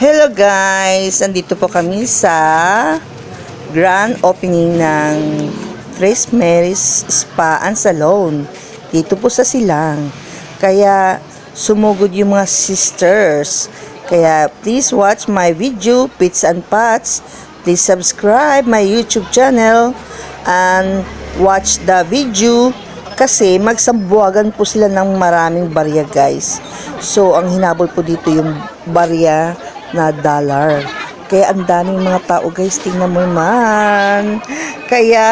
Hello guys! Andito po kami sa grand opening ng Tres Mary's Spa and Salon. Dito po sa Silang. Kaya sumugod yung mga sisters. Kaya please watch my video, Pits and Pats. Please subscribe my YouTube channel and watch the video kasi magsambuagan po sila ng maraming barya guys. So ang hinabol po dito yung barya na dollar. Kaya ang daming mga tao guys, tingnan mo naman. Kaya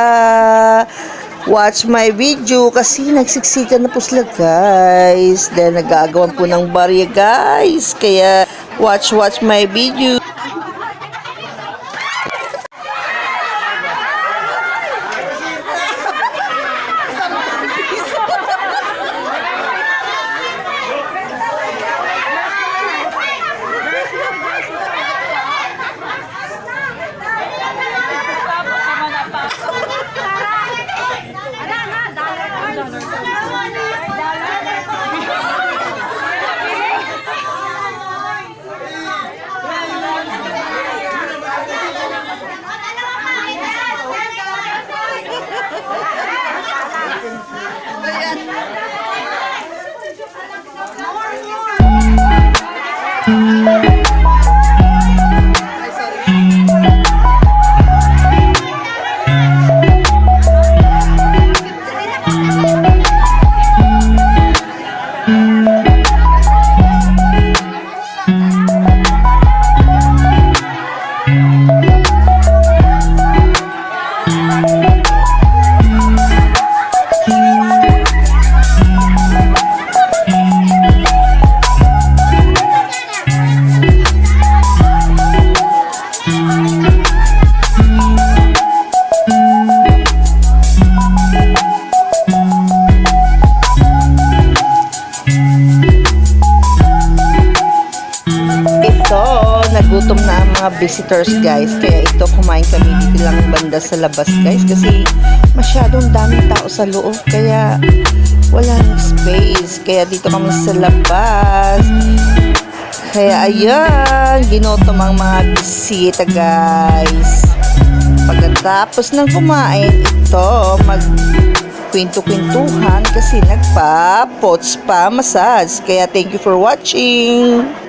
watch my video kasi nagsiksikan na po sila guys. Dahil nag-aagawan po ng barya guys. Kaya watch my video. Nagutom na ang mga visitors guys, kaya ito kumain kami dito lang banda sa labas guys kasi masyadong daming tao sa loob kaya walang space, kaya dito kami sa labas. Kaya ayan, ginutom ang mga bisita guys. Pagkatapos ng kumain, ito magkwento-kwentuhan kasi nagpa-pot spa massage. Kaya thank you for watching.